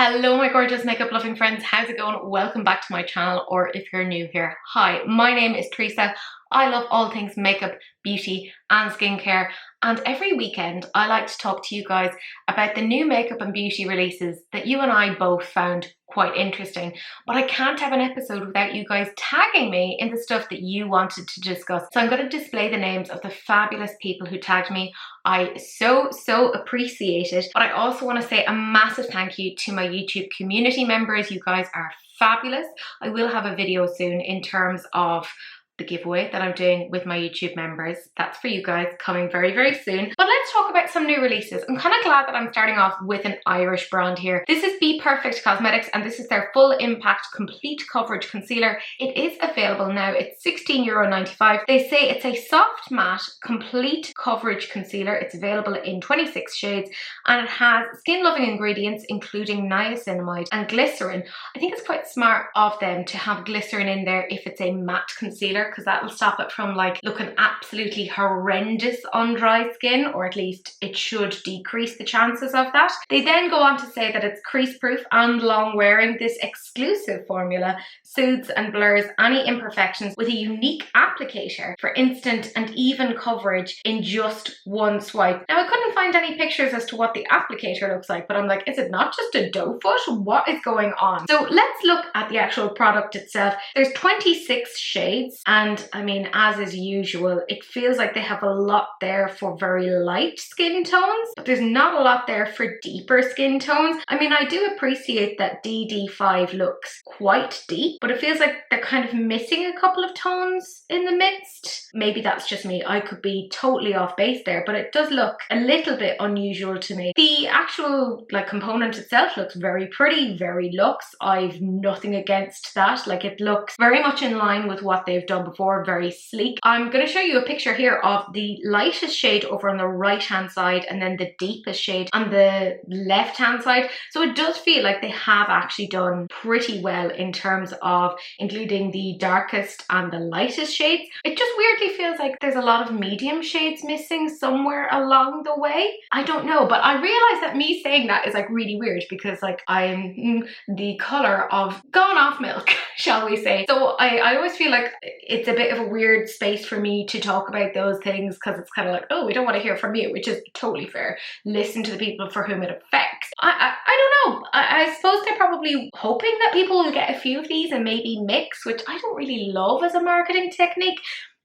Hello my gorgeous makeup loving friends, how's it going? Welcome back to my channel, or if you're new here, hi, my name is Teresa. I love all things makeup, beauty and skincare, and every weekend I like to talk to you guys about the new makeup and beauty releases that you and I both found quite interesting. But I can't have an episode without you guys tagging me in the stuff that you wanted to discuss. So I'm going to display the names of the fabulous people who tagged me. I so appreciate it. But I also want to say a massive thank you to my YouTube community members. You guys are fabulous. I will have a video soon in terms of the giveaway that I'm doing with my YouTube members. That's for you guys, coming very soon. But let's talk about some new releases. I'm kind of glad that I'm starting off with an Irish brand here. This is BPerfect Cosmetics, and this is their Full Impact Complete Coverage Concealer. It is available now. It's €16.95. They say it's a soft matte complete coverage concealer. It's available in 26 shades, and it has skin loving ingredients including niacinamide and glycerin. I think it's quite smart of them to have glycerin in there if it's a matte concealer, because that will stop it from like looking absolutely horrendous on dry skin, or at least it should decrease the chances of that. They then go on to say that it's crease proof and long wearing. This exclusive formula soothes and blurs any imperfections with a unique applicator for instant and even coverage in just one swipe. Now I couldn't find any pictures as to what the applicator looks like, but I'm like, is it not just a doe foot? What is going on? So let's look at the actual product itself. There's 26 shades, and I mean, as is usual, it feels like they have a lot there for very light skin tones, but there's not a lot there for deeper skin tones. I mean, I do appreciate that DD5 looks quite deep, but it feels like they're kind of missing a couple of tones in the midst. Maybe that's just me. I could be totally off base there, but it does look a little bit unusual to me. The actual like component itself looks very pretty, very luxe. I've nothing against that. Like, it looks very much in line with what they've done before, very sleek. I'm going to show you a picture here of the lightest shade over on the right hand side and then the deepest shade on the left hand side. So it does feel like they have actually done pretty well in terms of including the darkest and the lightest shades. It just weirdly feels like there's a lot of medium shades missing somewhere along the way. I don't know, but I realize that me saying that is like really weird, because like I'm the color of gone off milk, shall we say. So I always feel like it's a bit of a weird space for me to talk about those things, because it's kind of like, oh, we don't want to hear from you, which is totally fair. Listen to the people for whom it affects. I don't know. I suppose they're probably hoping that people will get a few of these and maybe mix, which I don't really love as a marketing technique.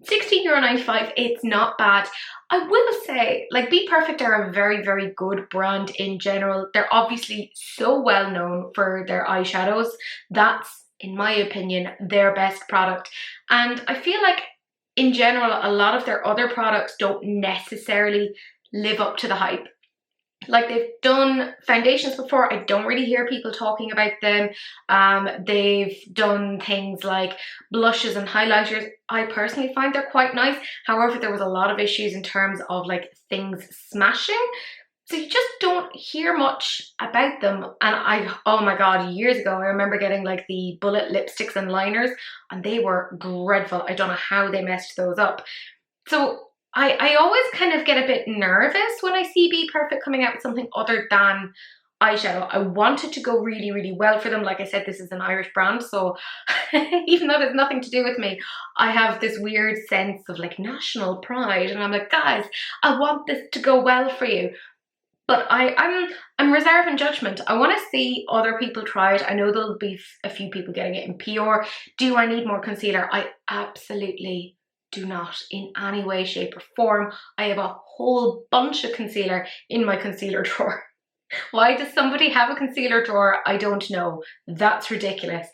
€16.95, it's not bad. I will say, like, BPerfect are a very good brand in general. They're obviously so well known for their eyeshadows. That's, in my opinion, their best product. And I feel like in general, a lot of their other products don't necessarily live up to the hype. Like, they've done foundations before. I don't really hear people talking about them. They've done things like blushes and highlighters. I personally find they're quite nice. However, there was a lot of issues in terms of like things smashing. So you just don't hear much about them. And oh my God, years ago, I remember getting like the bullet lipsticks and liners, and they were dreadful. I don't know how they messed those up. So I always kind of get a bit nervous when I see BPerfect coming out with something other than eyeshadow. I want it to go really well for them. Like I said, this is an Irish brand, so even though there's nothing to do with me, I have this weird sense of like national pride, and I'm like, guys, I want this to go well for you. But I'm reserving judgment. I want to see other people try it. I know there'll be a few people getting it in PR. Do I need more concealer? I absolutely do not, in any way, shape or form. I have a whole bunch of concealer in my concealer drawer. Why does somebody have a concealer drawer? I don't know. That's ridiculous.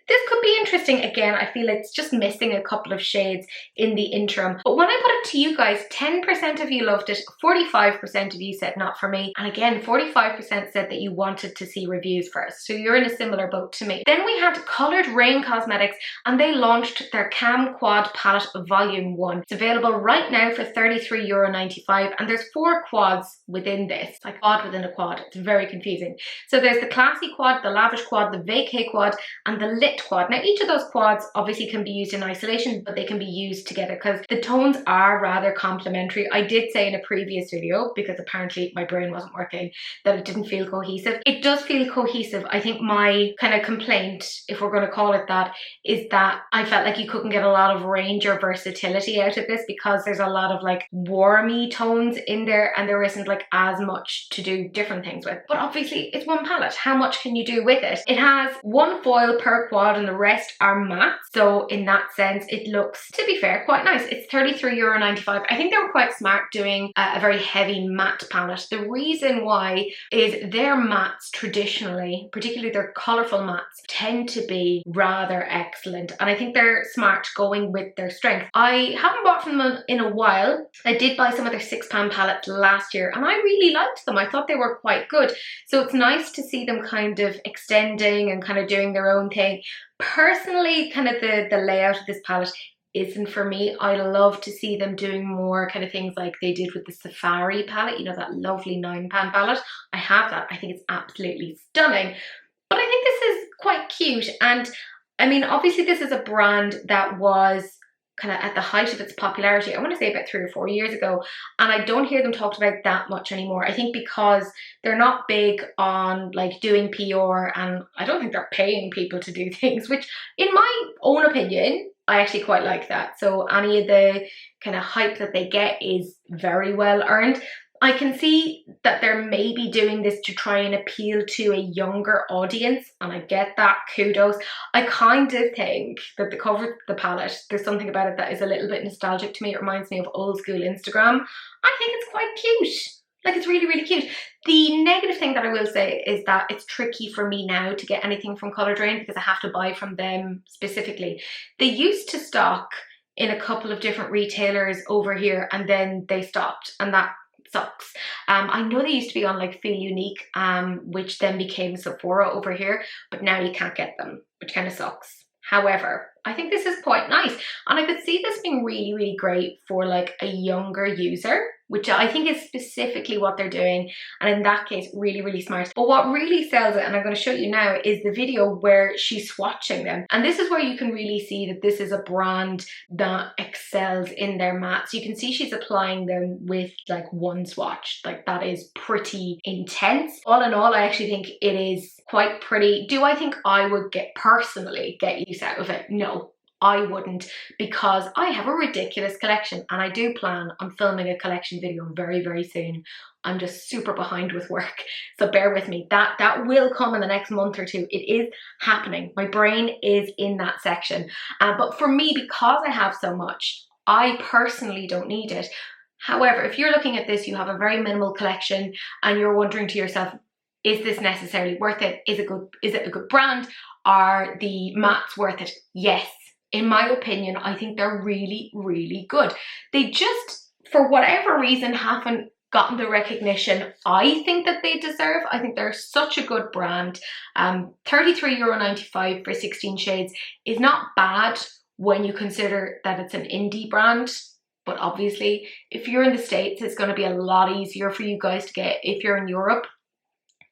This could be interesting. Again, I feel it's just missing a couple of shades in the interim. But when I put it to you guys, 10% of you loved it, 45% of you said not for me. And again, 45% said that you wanted to see reviews first. So you're in a similar boat to me. Then we had Coloured Raine Cosmetics, and they launched their Cam Quad Palette Volume 1. It's available right now for €33.95, and there's 4 quads within this. Like quad within a quad. It's very confusing. So there's the Classy Quad, the Lavish Quad, the Vacay Quad, and the Lit knit quad. Now each of those quads obviously can be used in isolation, but they can be used together because the tones are rather complementary. I did say in a previous video, because apparently my brain wasn't working, that it didn't feel cohesive. It does feel cohesive. I think my kind of complaint, if we're going to call it that, is that I felt like you couldn't get a lot of range or versatility out of this because there's a lot of like warmy tones in there and there isn't like as much to do different things with. But obviously it's one palette. How much can you do with it? It has one foil per quad and the rest are matte. So in that sense, it looks, to be fair, quite nice. It's €33.95. I think they were quite smart doing a very heavy matte palette. The reason why is their mattes traditionally, particularly their colourful mattes, tend to be rather excellent. And I think they're smart going with their strength. I haven't bought from them in a while. I did buy some of their £6 palettes last year and I really liked them. I thought they were quite good. So it's nice to see them kind of extending and kind of doing their own thing. Personally, kind of the layout of this palette isn't for me. I love to see them doing more kind of things like they did with the Safari palette, you know, that lovely £9 palette. I have that. I think it's absolutely stunning. But I think this is quite cute. And I mean, obviously this is a brand that was kind of at the height of its popularity, I want to say about 3 or 4 years ago, and I don't hear them talked about that much anymore. I think because they're not big on like doing PR, and I don't think they're paying people to do things, which in my own opinion, I actually quite like that. So any of the kind of hype that they get is very well earned. I can see that they're maybe doing this to try and appeal to a younger audience, and I get that, kudos. I kind of think that the cover of the palette, there's something about it that is a little bit nostalgic to me. It reminds me of old school Instagram. I think it's quite cute. Like, it's really, really cute. The negative thing that I will say is that it's tricky for me now to get anything from Colour Drain because I have to buy from them specifically. They used to stock in a couple of different retailers over here and then they stopped, and that sucks. I know they used to be on like Feel Unique, which then became Sephora over here, but now you can't get them, which kind of sucks. However, I think this is quite nice, and I could see this being really, really great for like a younger user, which I think is specifically what they're doing, and in that case, really, really smart. But what really sells it, and I'm going to show you now, is the video where she's swatching them. And this is where you can really see that this is a brand that excels in their mattes. You can see she's applying them with like one swatch. Like, that is pretty intense. All in all, I actually think it is quite pretty. Do I think I would personally get use out of it? No, I wouldn't, because I have a ridiculous collection and I do plan on filming a collection video very, very soon. I'm just super behind with work, so bear with me. That will come in the next month or two. It is happening. My brain is in that section. But for me, because I have so much, I personally don't need it. However, if you're looking at this, you have a very minimal collection and you're wondering to yourself, is this necessarily worth it? Is it a good brand? Are the mattes worth it? Yes. In my opinion, I think they're really, really good. They just, for whatever reason, haven't gotten the recognition I think that they deserve. I think they're such a good brand. €33.95 for 16 shades is not bad when you consider that it's an indie brand. But obviously, if you're in the States, it's going to be a lot easier for you guys to get. If you're in Europe,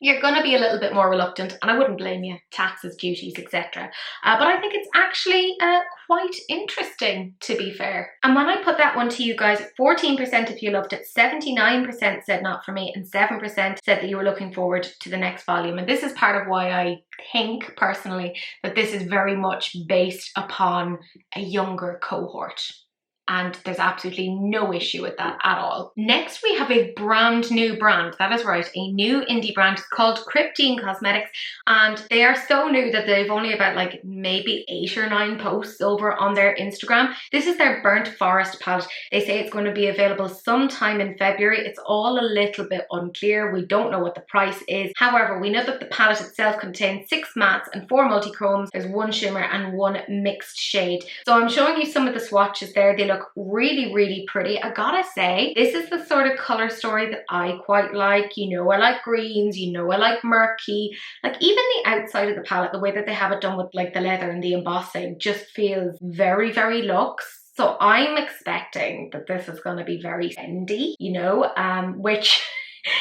you're going to be a little bit more reluctant, and I wouldn't blame you, taxes, duties, etc. But I think it's actually quite interesting, to be fair. And when I put that one to you guys, 14% if you loved it, 79% said not for me, and 7% said that you were looking forward to the next volume. And this is part of why I think, personally, that this is very much based upon a younger cohort. And there's absolutely no issue with that at all. Next, we have a brand new brand. That is right, a new indie brand called Kryptein Cosmetics. And they are so new that they've only about like maybe 8 or 9 posts over on their Instagram. This is their Burnt Forest palette. They say it's going to be available sometime in February. It's all a little bit unclear. We don't know what the price is. However, we know that the palette itself contains 6 mattes and 4 multi-chromes. There's 1 shimmer and 1 mixed shade. So I'm showing you some of the swatches there. They look really, really pretty. I gotta say, this is the sort of color story that I quite like. You know, I like greens, you know, I like murky. Like, even the outside of the palette, the way that they have it done with like the leather and the embossing just feels very, very luxe. So I'm expecting that this is going to be very Fendi, you know, which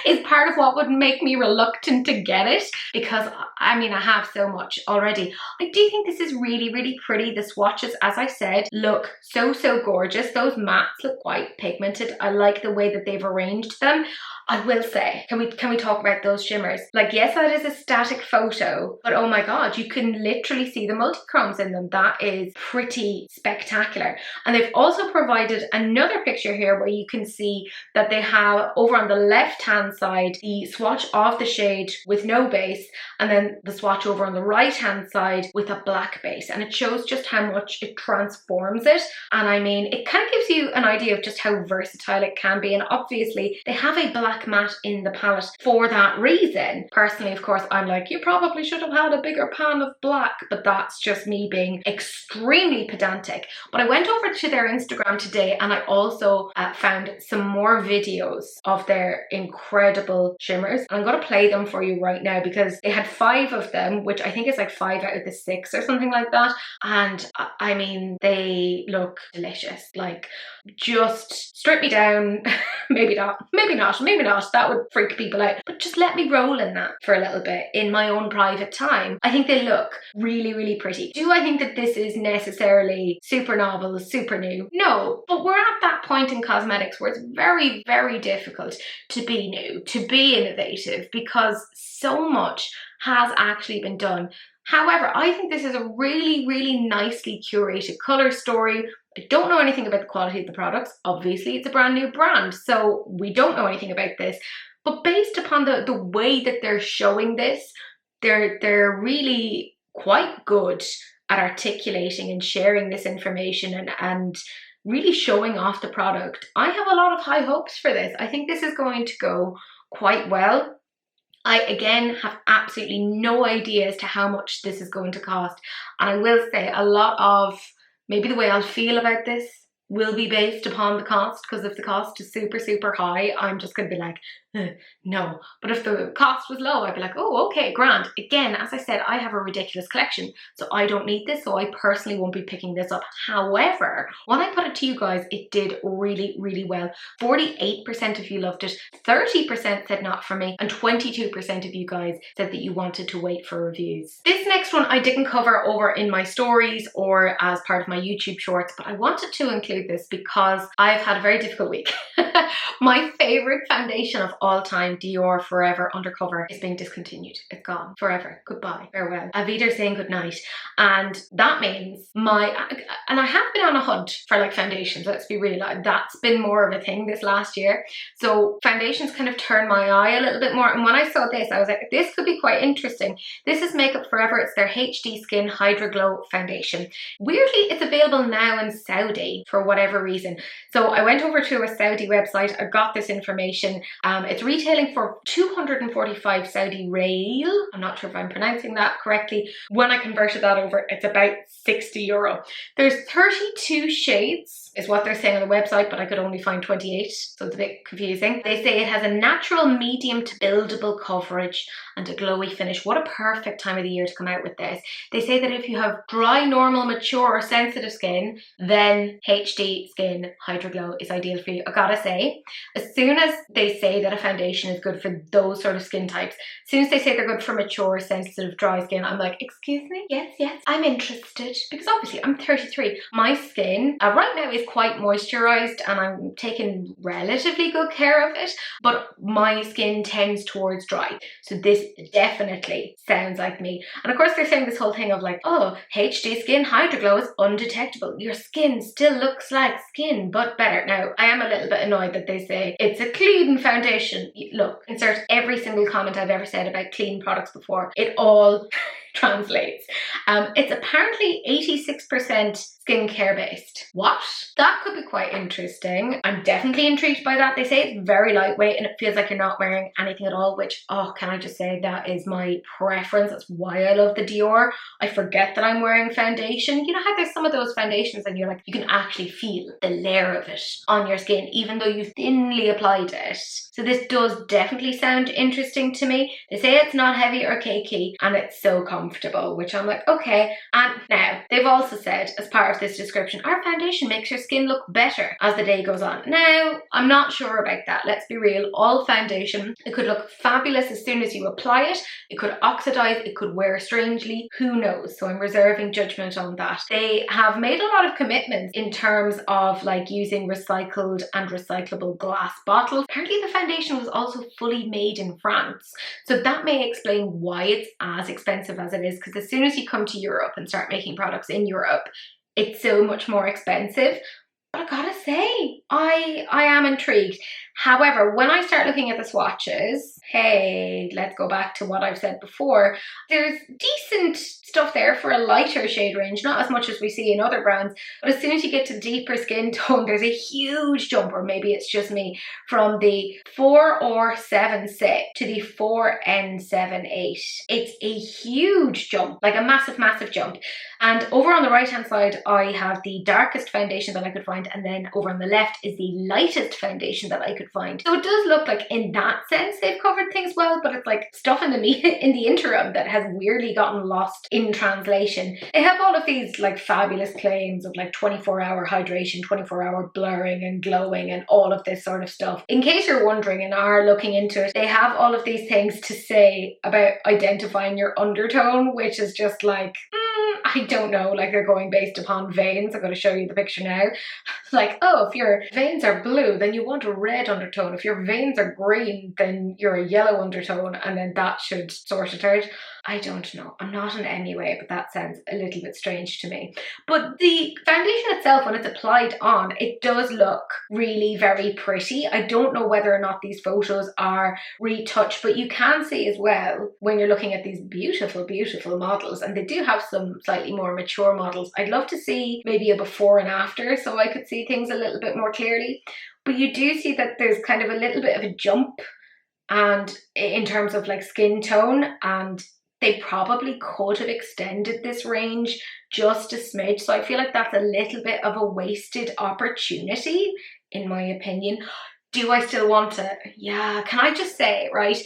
is part of what would make me reluctant to get it, because I mean, I have so much already. I do think this is really, really pretty. The swatches, as I said, look so gorgeous. Those mattes look quite pigmented. I like the way that they've arranged them. I will say, can we talk about those shimmers? Like, yes, that is a static photo, but oh my god, you can literally see the multi-chromes in them. That is pretty spectacular. And they've also provided another picture here where you can see that they have over on the left hand side the swatch of the shade with no base, and then the swatch over on the right hand side with a black base, and it shows just how much it transforms it. And I mean, it kind of gives you an idea of just how versatile it can be. And obviously they have a black matte in the palette for that reason. Personally, of course, I'm like, you probably should have had a bigger pan of black, but that's just me being extremely pedantic. But I went over to their Instagram today and I also found some more videos of their incredible shimmers. And I'm going to play them for you right now because they had 5 of them, which I think is like 5 out of the 6 or something like that. And I mean, they look delicious. Like, just strip me down. Maybe not, that would freak people out, but just let me roll in that for a little bit in my own private time. I think they look really pretty. Do I think that this is necessarily super novel, super new? No, but we're at that point in cosmetics where it's very difficult to be new, to be innovative, because so much has actually been done. However, I think this is a really nicely curated colour story. I don't know anything about the quality of the products. Obviously, it's a brand new brand, so we don't know anything about this. But based upon the way that they're showing this, they're really quite good at articulating and sharing this information and really showing off the product. I have a lot of high hopes for this. I think this is going to go quite well. I, again, have absolutely no idea as to how much this is going to cost. And I will say a lot of maybe the way I'll feel about this will be based upon the cost, because if the cost is super high, I'm just going to be like, no. But if the cost was low, I'd be like, oh, okay, grand. Again, as I said, I have a ridiculous collection, so I don't need this, so I personally won't be picking this up. However, when I put it to you guys, it did really well. 48% of you loved it, 30% said not for me, and 22% of you guys said that you wanted to wait for reviews. This next one I didn't cover over in my stories or as part of my YouTube shorts, but I wanted to include this because I've had a very difficult week. My favorite foundation of all time, Dior Forever Undercover, is being discontinued. It's gone forever. Goodbye, farewell. Avida saying goodnight. And that means and I have been on a hunt for like foundations, let's be real. That's been more of a thing this last year. So foundations kind of turned my eye a little bit more. And when I saw this, I was like, this could be quite interesting. This is Makeup Forever. It's their HD Skin Hydra Glow foundation. Weirdly, it's available now in Saudi for whatever reason. So I went over to a Saudi website. I got this information. It's retailing for 245 Saudi Rial. I'm not sure if I'm pronouncing that correctly. When I converted that over, it's about 60 euro. There's 32 shades is what they're saying on the website, but I could only find 28, so it's a bit confusing. They say it has a natural medium to buildable coverage and a glowy finish. What a perfect time of the year to come out with this. They say that if you have dry, normal, mature, or sensitive skin, then HD Skin Hydra Glow is ideal for you. I gotta say, as soon as they say that a foundation is good for those sort of skin types, as soon as they say they're good for mature, sensitive, dry skin, I'm like, excuse me? Yes, I'm interested. Because obviously I'm 33. My skin right now is quite moisturized and I'm taking relatively good care of it, but my skin tends towards dry. So this definitely sounds like me. And of course they're saying this whole thing of like, oh, HD Skin Hydra Glow is undetectable. Your skin still looks like skin, but better. Now, I am a little bit annoyed that they say it's a clean foundation. Look, insert every single comment I've ever said about clean products before. It all translates. It's apparently 86% skincare based. What? That could be quite interesting. I'm definitely intrigued by that. They say it's very lightweight and it feels like you're not wearing anything at all, which, oh, can I just say that is my preference. That's why I love the Dior. I forget that I'm wearing foundation. You know how there's some of those foundations and you're like, you can actually feel the layer of it on your skin, even though you've thinly applied it. So this does definitely sound interesting to me. They say it's not heavy or cakey and it's so comfortable, which I'm like, okay. And now they've also said, as part part of this description, our foundation makes your skin look better as the day goes on. Now, I'm not sure about that. Let's be real. All foundation, it could look fabulous as soon as you apply it. It could oxidize, it could wear strangely. Who knows? So I'm reserving judgment on that. They have made a lot of commitments in terms of like using recycled and recyclable glass bottles. Apparently the foundation was also fully made in France. So that may explain why it's as expensive as it is, because as soon as you come to Europe and start making products in Europe, it's so much more expensive. But I gotta say, I am intrigued. However, when I start looking at the swatches, hey, let's go back to what I've said before. There's decent stuff there for a lighter shade range, not as much as we see in other brands, but as soon as you get to deeper skin tone, there's a huge jump, or maybe it's just me, from the 4R76 to the 4N78. It's a huge jump, like a massive, massive jump. And over on the right-hand side, I have the darkest foundation that I could find, and then over on the left is the lightest foundation that I could find. So it does look like in that sense they've covered things well, but it's like stuff in the interim that has weirdly gotten lost in translation. They have all of these like fabulous claims of like 24-hour hydration, 24-hour blurring and glowing and all of this sort of stuff. In case you're wondering and are looking into it, they have all of these things to say about identifying your undertone, which is just like, I don't know, like they're going based upon veins. I'm going to show you the picture now. Like, oh, if your veins are blue, then you want a red undertone. If your veins are green, then you're a yellow undertone, and then that should sort it out. I don't know. I'm not an MUA, but that sounds a little bit strange to me. But the foundation itself, when it's applied on, it does look really very pretty. I don't know whether or not these photos are retouched, but you can see as well when you're looking at these beautiful, beautiful models, and they do have some slightly more mature models. I'd love to see maybe a before and after so I could see things a little bit more clearly. But you do see that there's kind of a little bit of a jump and in terms of like skin tone, and they probably could have extended this range just a smidge. So I feel like that's a little bit of a wasted opportunity, in my opinion. Do I still want it? Yeah, can I just say, right,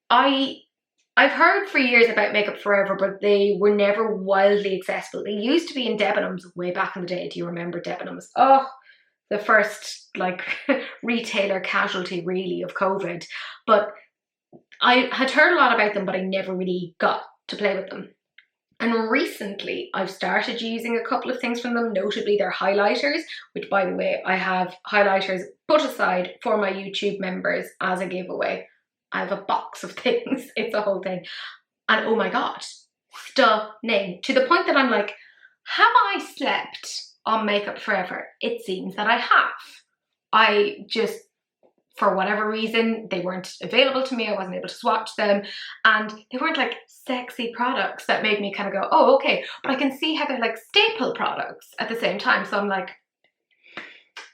I've heard for years about Makeup Forever, but they were never wildly accessible. They used to be in Debenhams way back in the day. Do you remember Debenhams? Oh, the first like retailer casualty really of COVID. But I had heard a lot about them, but I never really got to play with them. And recently I've started using a couple of things from them, notably their highlighters, which by the way, I have highlighters put aside for my YouTube members as a giveaway. I have a box of things, it's a whole thing. And oh my God, stunning. To the point that I'm like, have I slept on Makeup Forever? It seems that I have. I just, for whatever reason, they weren't available to me. I wasn't able to swatch them, and they weren't like sexy products that made me kind of go, oh, okay. But I can see how they're like staple products at the same time. So I'm like,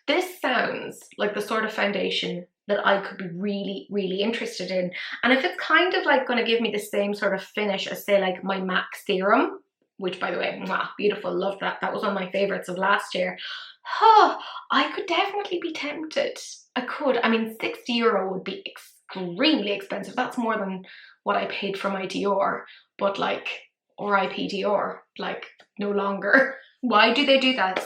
this sounds like the sort of foundation that I could be really, really interested in. And if it's kind of like going to give me the same sort of finish as say like my MAC Serum, which by the way, mwah, beautiful, love that. That was one of my favorites of last year. Oh, I could definitely be tempted. I could. I mean, €60 would be extremely expensive. That's more than what I paid for my Dior. But like, RIP Dior, like no longer. Why do they do that?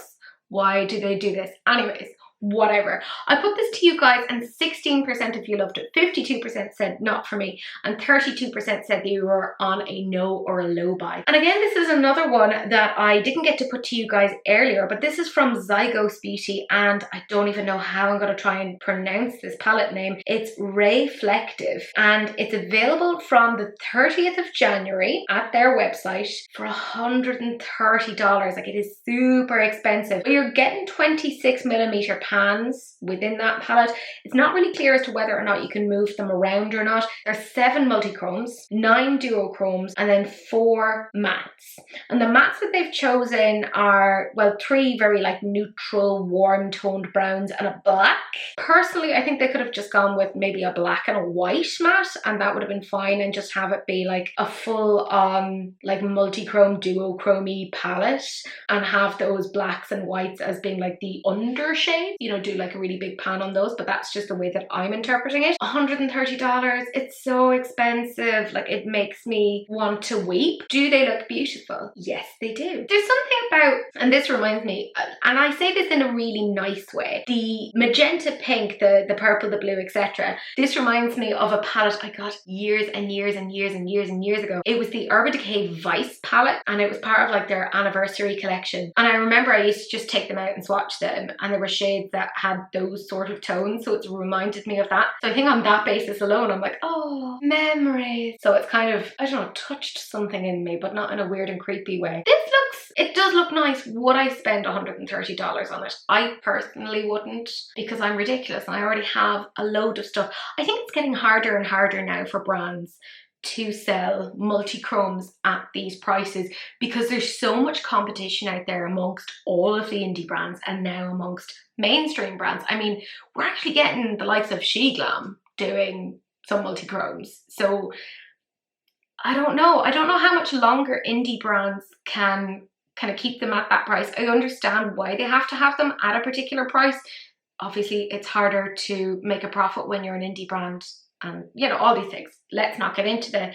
Why do they do this? Anyways, whatever. I put this to you guys and 16% of you loved it, 52% said not for me, and 32% said they were on a no or a low buy. And again, this is another one that I didn't get to put to you guys earlier, but this is from Zygos Beauty, and I don't even know how I'm going to try and pronounce this palette name. It's Reyeflective, and it's available from the 30th of January at their website for $130. Like, it is super expensive, but you're getting 26mm pans within that palette. It's not really clear as to whether or not you can move them around or not. There's 7 multi-chromes, 9 duochromes, and then 4 mattes. And the mattes that they've chosen are, well, 3 very like neutral, warm toned browns and a black. Personally, I think they could have just gone with maybe a black and a white matte, and that would have been fine, and just have it be like a full on like multi-chrome duochromy palette, and have those blacks and whites as being like the undershades. you know, do like a really big pan on those, but that's just the way that I'm interpreting it. $130, it's so expensive. Like, it makes me want to weep. Do they look beautiful? Yes, they do. There's something about, and this reminds me, and I say this in a really nice way, the magenta pink, the purple, the blue, etc. This reminds me of a palette I got years and years and years and years and years ago. It was the Urban Decay Vice palette, and it was part of like their anniversary collection. And I remember I used to just take them out and swatch them, and there were shades that had those sort of tones, so it's reminded me of that. So I think on that basis alone, I'm like, oh, memories. So it's kind of, I don't know, touched something in me, but not in a weird and creepy way. It does look nice. Would I spend $130 on it? I personally wouldn't, because I'm ridiculous and I already have a load of stuff. I think it's getting harder and harder now for brands to sell multi-chromes at these prices, because there's so much competition out there amongst all of the indie brands and now amongst mainstream brands. I mean, we're actually getting the likes of SheGlam doing some multi-chromes. So I don't know how much longer indie brands can kind of keep them at that price. I understand why they have to have them at a particular price. Obviously, it's harder to make a profit when you're an indie brand, and you know, all these things. Let's not get into the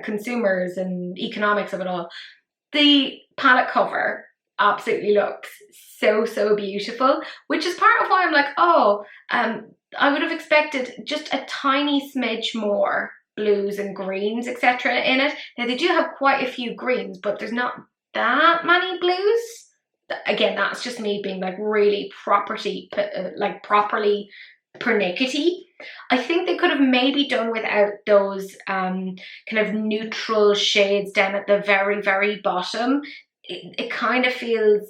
consumers and economics of it all. The palette cover absolutely looks so beautiful, which is part of why I'm like, oh, I would have expected just a tiny smidge more blues and greens, etc. in it. Now they do have quite a few greens, but there's not that many blues. Again, that's just me being like really properly pernickety. I think they could have maybe done without those kind of neutral shades down at the very bottom. It kind of feels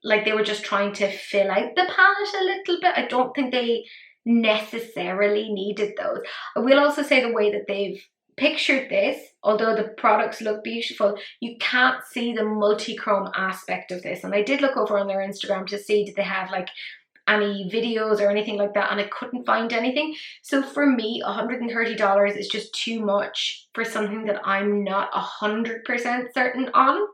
like they were just trying to fill out the palette a little bit. I don't think they necessarily needed those. I will also say the way that they've pictured this, although the products look beautiful, you can't see the multi-chrome aspect of this. And I did look over on their Instagram to see did they have like any videos or anything like that, and I couldn't find anything. So for me, $130 is just too much for something that I'm not 100% certain on.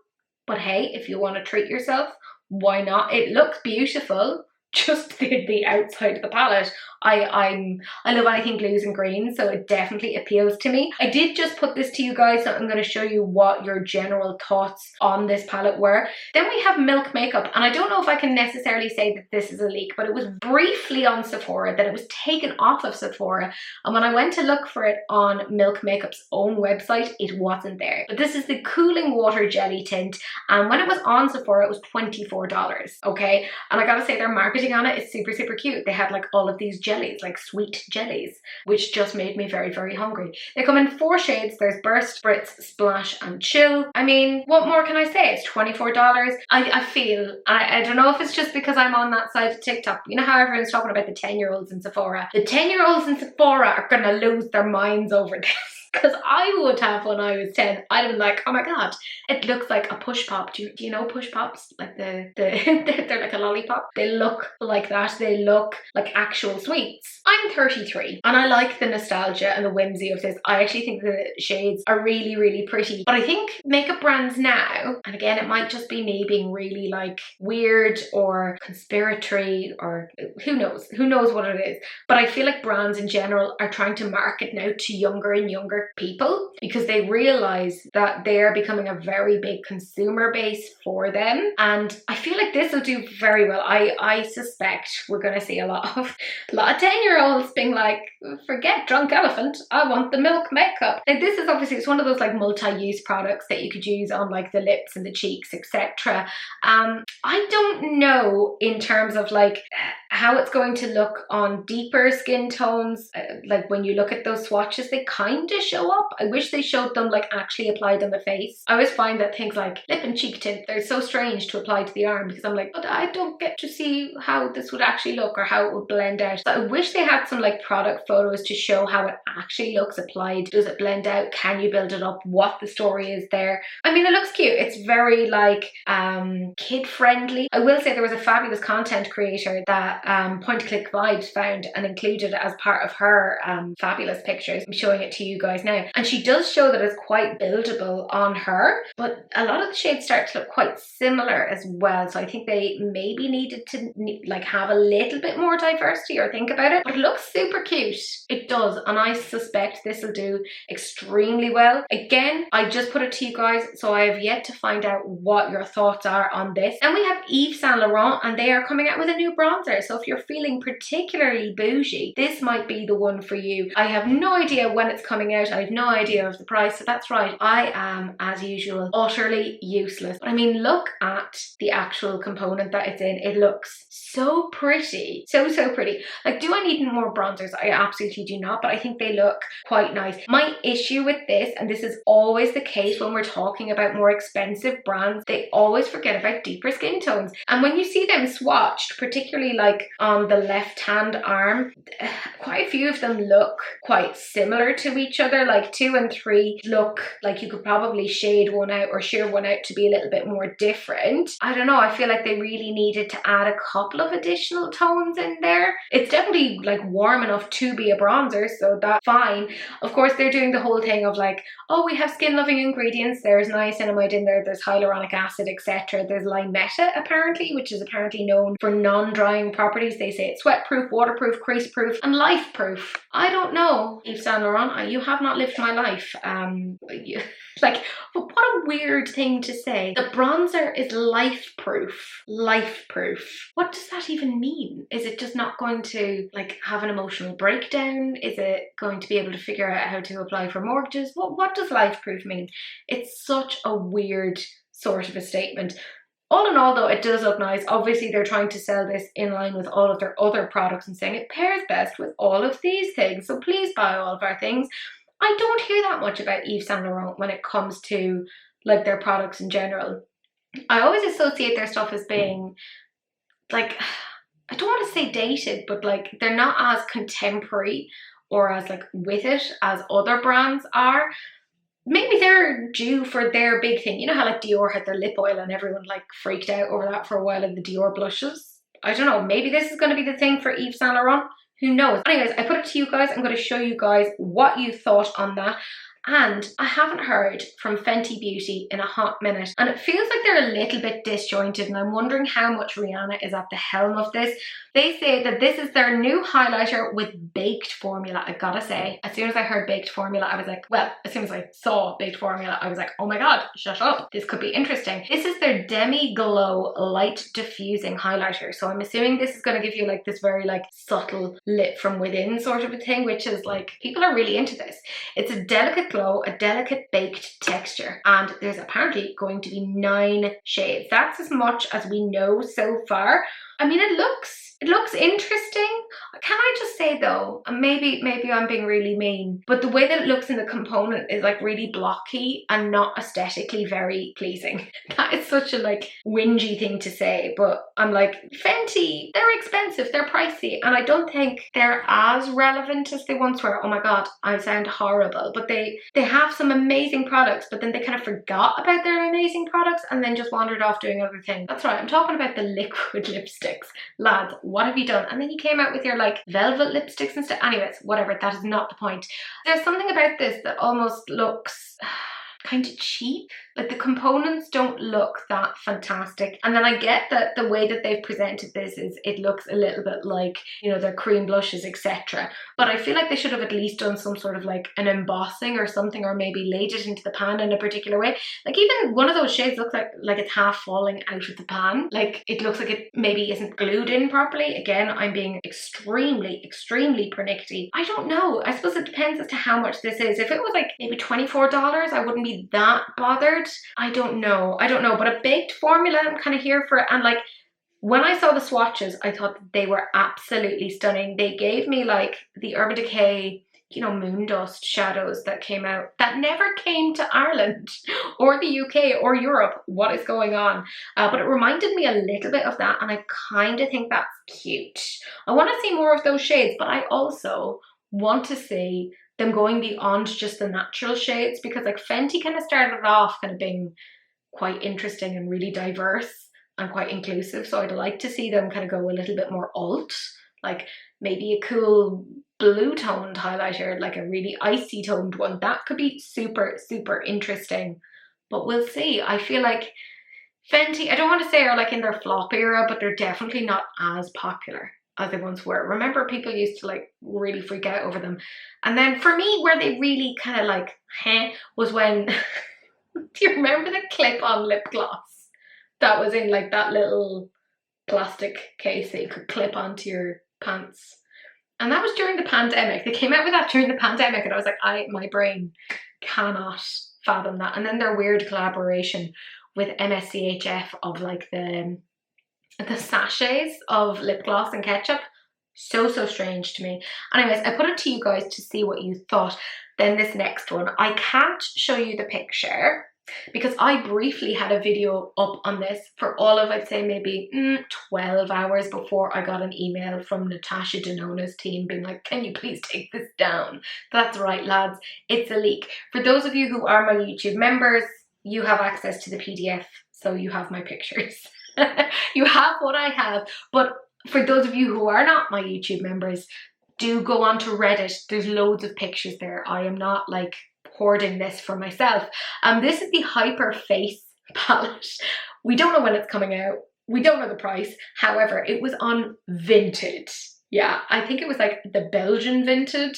But hey, if you want to treat yourself, why not? It looks beautiful. Just the outside of the palette. I love anything blues and greens, so it definitely appeals to me. I did just put this to you guys, so I'm going to show you what your general thoughts on this palette were. Then we have Milk Makeup, and I don't know if I can necessarily say that this is a leak, but it was briefly on Sephora, then it was taken off of Sephora, and when I went to look for it on Milk Makeup's own website, it wasn't there. But this is the Cooling Water Jelly Tint, and when it was on Sephora, it was $24, okay? And I gotta say, their marketing on it is super cute. They had like all of these jellies, like sweet jellies, which just made me very hungry. They come in 4 shades. There's Burst, Spritz, Splash and Chill. I mean, what more can I say? It's $24. I feel, I don't know if it's just because I'm on that side of TikTok. You know how everyone's talking about the 10-year-olds in Sephora? The 10-year-olds in Sephora are gonna lose their minds over this. Because I would have when I was 10. I'd have been like, oh my god, it looks like a push pop. Do you know push pops? Like they're like a lollipop. They look like that. They look like actual sweets. I'm 33 and I like the nostalgia and the whimsy of this. I actually think the shades are really pretty. But I think makeup brands now, and again, it might just be me being really like weird or conspiratory or who knows what it is. But I feel like brands in general are trying to market now to younger and younger people, because they realize that they're becoming a very big consumer base for them, and I feel like this will do very well. I suspect we're going to see a lot of 10-year-olds being like, forget Drunk Elephant, I want the Milk Makeup. Like, this is obviously, it's one of those like multi-use products that you could use on like the lips and the cheeks, etc. I don't know in terms of like how it's going to look on deeper skin tones. Like when you look at those swatches, they kind of show up. I wish they showed them like actually applied on the face. I always find that things like lip and cheek tint, they're so strange to apply to the arm, because I'm like, but I don't get to see how this would actually look or how it would blend out. So I wish they had some like product photos to show how it actually looks applied. Does it blend out? Can you build it up? What the story is there? I mean, it looks cute. It's very like kid friendly. I will say there was a fabulous content creator that Point Click Vibes found and included as part of her fabulous pictures. I'm showing it to you guys guys now. And she does show that it's quite buildable on her, but a lot of the shades start to look quite similar as well. So I think they maybe needed to like have a little bit more diversity or think about it. But it looks super cute. It does. And I suspect this will do extremely well. Again, I just put it to you guys, so I have yet to find out what your thoughts are on this. And we have Yves Saint Laurent, and they are coming out with a new bronzer. So if you're feeling particularly bougie, this might be the one for you. I have no idea when it's coming out. I have no idea of the price. So that's right. I am, as usual, utterly useless. But I mean, look at the actual component that it's in. It looks so pretty. So pretty. Like, do I need more bronzers? I absolutely do not, but I think they look quite nice. My issue with this, and this is always the case when we're talking about more expensive brands, they always forget about deeper skin tones. And when you see them swatched, particularly like on the left hand arm, quite a few of them look quite similar to each other. Like 2 and 3 look like you could probably shade one out or sheer one out to be a little bit more different. I don't know, I feel like they really needed to add a couple of additional tones in there. It's definitely like warm enough to be a bronzer, so that's fine. Of course, they're doing the whole thing of like, oh, we have skin loving ingredients, there's niacinamide in there, there's hyaluronic acid, etc. There's limetta apparently, which is apparently known for non-drying properties. They say it's sweat proof, waterproof, crease proof, and life proof. I don't know, Yves Saint Laurent, you have not lived my life. Like, what a weird thing to say. The bronzer is life proof. Life proof. What does that even mean? Is it just not going to like have an emotional breakdown? Is it going to be able to figure out how to apply for mortgages? What does life proof mean? It's such a weird sort of a statement. All in all though, it does look nice. Obviously they're trying to sell this in line with all of their other products and saying it pairs best with all of these things. So please buy all of our things. I don't hear that much about Yves Saint Laurent when it comes to like their products in general. I always associate their stuff as being like, I don't want to say dated, but like they're not as contemporary or as like with it as other brands are. Maybe they're due for their big thing. You know how like Dior had their lip oil and everyone like freaked out over that for a while in the Dior blushes? I don't know, maybe this is going to be the thing for Yves Saint Laurent. Who knows? Anyways, I put it to you guys. I'm going to show you guys what you thought on that. And I haven't heard from Fenty Beauty in a hot minute. And it feels like they're a little bit disjointed. And I'm wondering how much Rihanna is at the helm of this. They say that this is their new highlighter with baked formula. I gotta say, as soon as I heard baked formula, I was like, well, as soon as I saw baked formula, I was like, oh my God, shut up. This could be interesting. This is their Demi'Glow Light-Diffusing highlighter. So I'm assuming this is going to give you like this very like subtle lit from within sort of a thing, which is like, people are really into this. It's a delicate glow, a delicate baked texture, and there's apparently going to be 9 shades. That's as much as we know so far. I mean, it looks interesting. Can I just say though, and maybe I'm being really mean, but the way that it looks in the component is like really blocky and not aesthetically very pleasing. That is such a like whingy thing to say, but I'm like, Fenty, they're expensive, they're pricey, and I don't think they're as relevant as they once were. Oh my God, I sound horrible, but they have some amazing products, but then they kind of forgot about their amazing products and then just wandered off doing other things. That's right, I'm talking about the liquid lipsticks. Lads, what have you done? And then you came out with your like velvet lipsticks and stuff. Anyways, whatever, that is not the point. There's something about this that almost looks kind of cheap. Like the components don't look that fantastic. And then I get that the way that they've presented this is it looks a little bit like, you know, their cream blushes, etc. But I feel like they should have at least done some sort of like an embossing or something, or maybe laid it into the pan in a particular way. Like even one of those shades looks like it's half falling out of the pan. Like it looks like it maybe isn't glued in properly. Again, I'm being extremely pernickety. I don't know. I suppose it depends as to how much this is. If it was like maybe $24, I wouldn't be that bothered. I don't know, but a baked formula, I'm kind of here for it. And like when I saw the swatches, I thought they were absolutely stunning. They gave me like the Urban Decay, you know, moon dust shadows that came out that never came to Ireland or the UK or Europe. What is going on? But it reminded me a little bit of that, and I kind of think that's cute. I want to see more of those shades, but I also want to see them going beyond just the natural shades, because like Fenty kind of started off kind of being quite interesting and really diverse and quite inclusive. So I'd like to see them kind of go a little bit more alt, like maybe a cool blue toned highlighter, like a really icy toned one. That could be super, super interesting, but we'll see. I feel like Fenty, I don't want to say are like in their flop era, but they're definitely not as popular as they once were. Remember, people used to like really freak out over them. And then for me, where they really kind of like, was when, do you remember the clip-on lip gloss that was in like that little plastic case that you could clip onto your pants? And that was during the pandemic. They came out with that during the pandemic, and I was like, my brain cannot fathom that. And then their weird collaboration with MSCHF of like the sachets of lip gloss and ketchup. So strange to me. Anyways, I put it to you guys to see what you thought. Then this next one, I can't show you the picture because I briefly had a video up on this for all of, I'd say maybe 12 hours before I got an email from Natasha Denona's team being like, can you please take this down? That's right, lads, it's a leak. For those of you who are my YouTube members, you have access to the PDF, so you have my pictures. You have what I have, but for those of you who are not my YouTube members, do go on to Reddit. There's loads of pictures there. I am not like hoarding this for myself. This is the Hyper Face palette. We don't know when it's coming out. We don't know the price. However, it was on Vinted. Yeah, I think it was like the Belgian Vinted,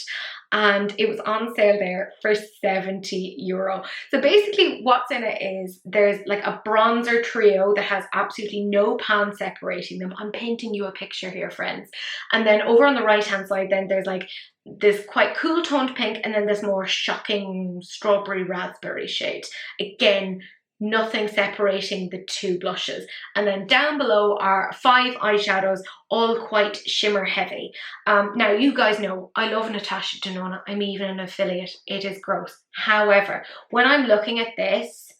and it was on sale there for €70. So basically what's in it is there's like a bronzer trio that has absolutely no pan separating them. I'm painting you a picture here, friends. And then over on the right hand side, then there's like this quite cool toned pink, and then this more shocking strawberry raspberry shade. Again, nothing separating the two blushes. And then down below are 5 eyeshadows, all quite shimmer heavy. Now you guys know I love Natasha Denona. I'm even an affiliate. It is gross. However, when I'm looking at this,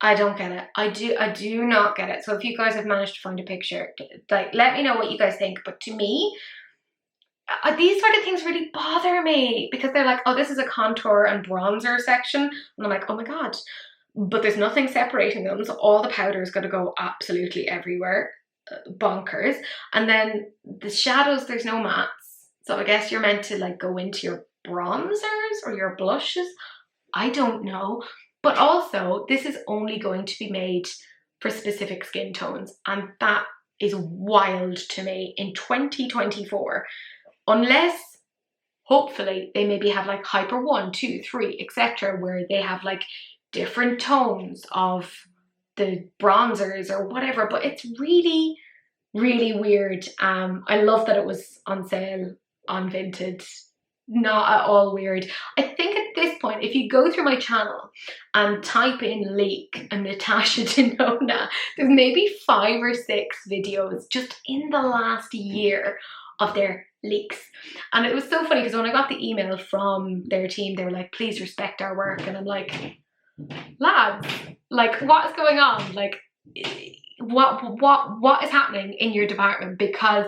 I don't get it. I do not get it. So if you guys have managed to find a picture, like, let me know what you guys think. But to me, these sort of things really bother me because they're like, oh, this is a contour and bronzer section. And I'm like, oh my God. But there's nothing separating them, so all the powder is going to go absolutely everywhere. Bonkers. And then the shadows, there's no mattes. So I guess you're meant to like go into your bronzers or your blushes. I don't know. But also, this is only going to be made for specific skin tones. And that is wild to me in 2024. Unless, hopefully, they maybe have like Hyper 1, 2, 3, etc. where they have like different tones of the bronzers or whatever, but it's really, really weird. I love that it was on sale on Vinted. Not at all weird. I think at this point, if you go through my channel and type in leak and Natasha Denona, there's maybe 5 or 6 videos just in the last year of their leaks. And it was so funny because when I got the email from their team, they were like, please respect our work. And I'm like, lads, like, what is going on? Like, what is happening in your department? Because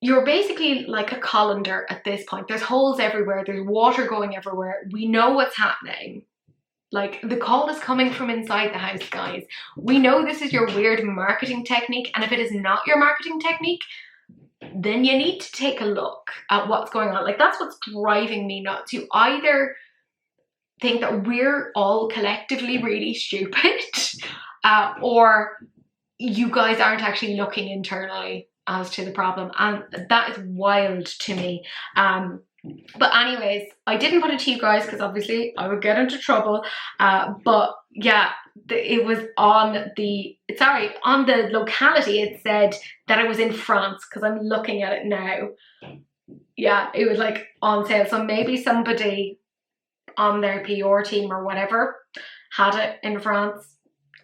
you're basically like a colander at this point. There's holes everywhere, there's water going everywhere. We know what's happening. Like, the call is coming from inside the house, guys. We know this is your weird marketing technique, and if it is not your marketing technique, then you need to take a look at what's going on. Like, that's what's driving me nuts. You either think that we're all collectively really stupid, or you guys aren't actually looking internally as to the problem, and that is wild to me. But anyways, I didn't put it to you guys because obviously I would get into trouble, but yeah, it was on the, sorry, on the locality it said that it was in France, because I'm looking at it now. Yeah, it was like on sale, so maybe somebody on their PR team or whatever had it in France.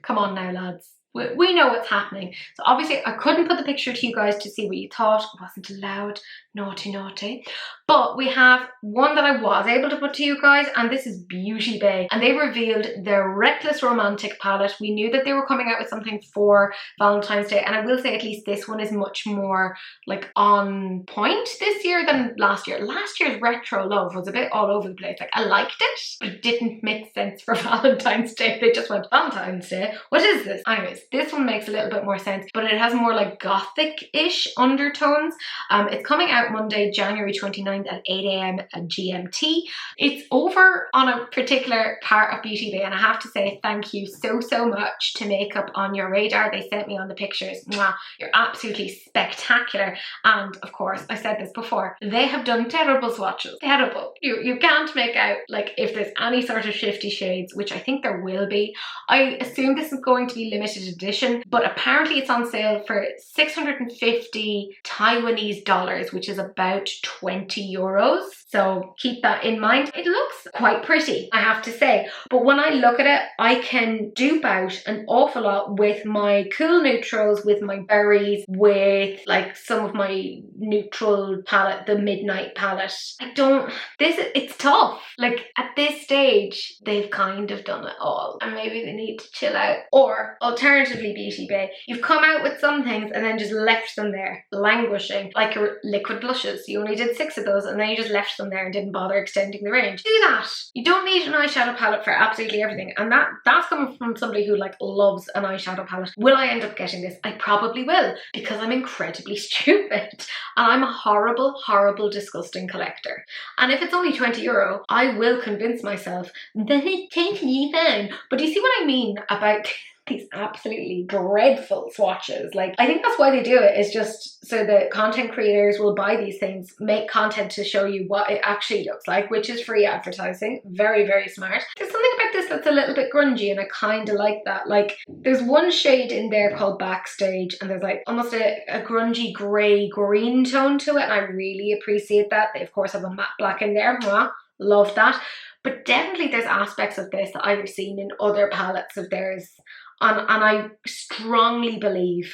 Come on now, lads. We know what's happening. So obviously I couldn't put the picture to you guys to see what you thought. It wasn't allowed. Naughty, naughty. But we have one that I was able to put to you guys, and this is Beauty Bay. And they revealed their Reckless Romantic palette. We knew that they were coming out with something for Valentine's Day, and I will say at least this one is much more like on point this year than last year. Last year's Retro Love was a bit all over the place. Like, I liked it, but it didn't make sense for Valentine's Day. They just went, Valentine's Day? What is this? Anyways, This one makes a little bit more sense, but it has more like gothic-ish undertones. It's coming out Monday, January 29th at 8 a.m. GMT. It's over on a particular part of Beauty Bay, and I have to say thank you so much to Makeup on Your Radar. They sent me on the pictures. Mwah, you're absolutely spectacular. And of course, I said this before, they have done terrible swatches. Terrible. You can't make out like if there's any sort of 50 shades, which I think there will be. I assume this is going to be limited edition, but apparently it's on sale for 650 Taiwanese dollars, which is about 20 euros. So keep that in mind. It looks quite pretty, I have to say. But when I look at it, I can dupe out an awful lot with my cool neutrals, with my berries, with like some of my neutral palette, the Midnight palette. It's tough. Like at this stage, they've kind of done it all. And maybe they need to chill out. Or alternatively, Beauty Bay, you've come out with some things and then just left them there, languishing, like your liquid blushes. You only did 6 of those and then you just left them there and didn't bother extending the range. Do that. You don't need an eyeshadow palette for absolutely everything, and that's coming from somebody who like loves an eyeshadow palette. Will I end up getting this? I probably will, because I'm incredibly stupid and I'm a horrible disgusting collector. And if it's only 20 euro, I will convince myself that it's totally fine. But do you see what I mean about these absolutely dreadful swatches? Like, I think that's why they do it, is just so that content creators will buy these things, make content to show you what it actually looks like, which is free advertising. Very smart. There's something about this that's a little bit grungy, and I kind of like that. Like, there's one shade in there called Backstage, and there's like almost a grungy grey green tone to it, and I really appreciate that. They of course have a matte black in there. Mwah, love that. But definitely there's aspects of this that I've seen in other palettes of theirs. And I strongly believe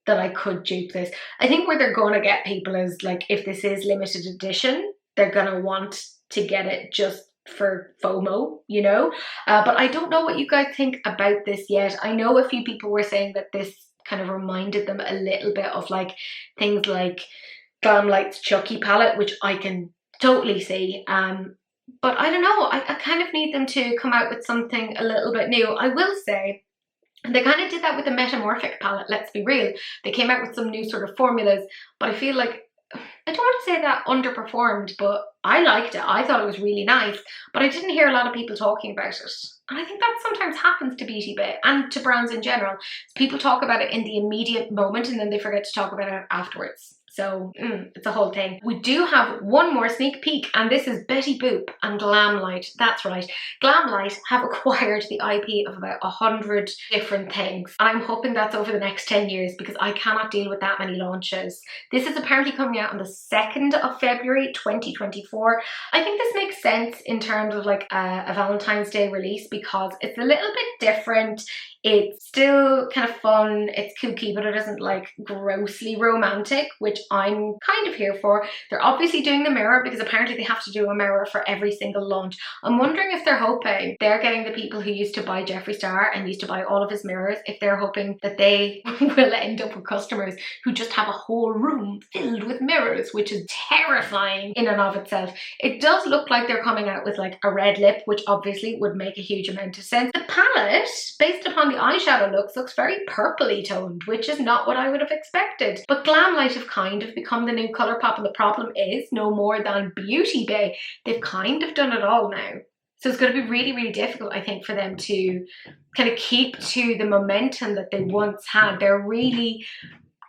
that I could dupe this. I think where they're going to get people is like, if this is limited edition, they're going to want to get it just for FOMO, you know? But I don't know what you guys think about this yet. I know a few people were saying that this kind of reminded them a little bit of like things like Glamlite's Chucky palette, which I can totally see. But I don't know, I kind of need them to come out with something a little bit new. I will say, they kind of did that with the Metamorphic palette, let's be real. They came out with some new sort of formulas, but I feel like, I don't want to say that underperformed, but I liked it. I thought it was really nice, but I didn't hear a lot of people talking about it. And I think that sometimes happens to Beauty Bay and to brands in general. People talk about it in the immediate moment and then they forget to talk about it afterwards. So it's a whole thing. We do have one more sneak peek, and this is Betty Boop and Glamlite. That's right. Glamlite have acquired the IP of about 100 different things. And I'm hoping that's over the next 10 years because I cannot deal with that many launches. This is apparently coming out on the 2nd of February 2024. I think this makes sense in terms of like a Valentine's Day release because it's a little bit different. It's still kind of fun, it's kooky, but it isn't like grossly romantic, which I'm kind of here for. They're obviously doing the mirror because apparently they have to do a mirror for every single launch. I'm wondering if they're hoping they're getting the people who used to buy Jeffree Star and used to buy all of his mirrors, if they're hoping that they will end up with customers who just have a whole room filled with mirrors, which is terrifying in and of itself. It does look like they're coming out with like a red lip, which obviously would make a huge amount of sense. The palette, based upon the eyeshadow looks very purpley toned, which is not what I would have expected. But Glamlite have kind of become the new colour pop, and the problem is no more than Beauty Bay. They've kind of done it all now. So it's going to be really difficult, I think, for them to kind of keep to the momentum that they once had. They're really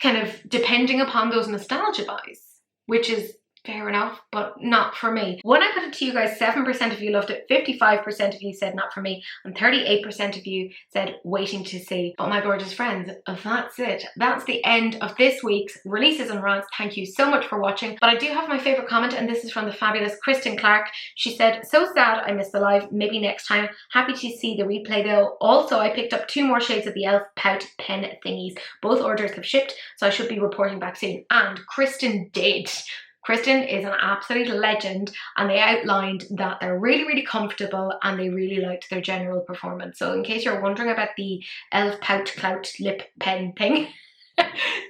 kind of depending upon those nostalgia buys, which is fair enough, but not for me. When I put it to you guys, 7% of you loved it, 55% of you said not for me, and 38% of you said waiting to see. But my gorgeous friends, that's it. That's the end of this week's releases and rants. Thank you so much for watching. But I do have my favourite comment, and this is from the fabulous Kristen Clark. She said, so sad I missed the live, maybe next time. Happy to see the replay though. Also, I picked up 2 more shades of the e.l.f. Pout pen thingies. Both orders have shipped, so I should be reporting back soon. And Kristen did. Kristen is an absolute legend, and they outlined that they're really comfortable and they really liked their general performance. So in case you're wondering about the e.l.f. Pout Clout lip pen thing,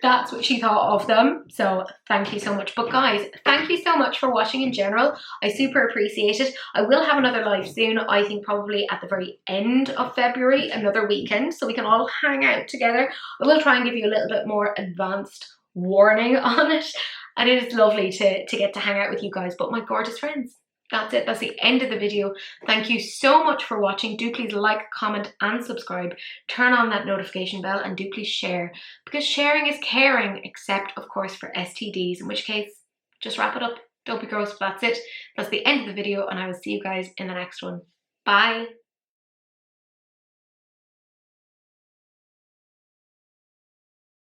That's what she thought of them. So thank you so much. But guys, thank you so much for watching in general. I super appreciate it. I will have another live soon. I think probably at the very end of February, another weekend, so we can all hang out together. I will try and give you a little bit more advanced warning on it. And it is lovely to get to hang out with you guys. But my gorgeous friends, that's it. That's the end of the video. Thank you so much for watching. Do please like, comment and subscribe. Turn on that notification bell and do please share, because sharing is caring, except of course for STDs, in which case just wrap it up. Don't be gross. That's it. That's the end of the video and I will see you guys in the next one. Bye.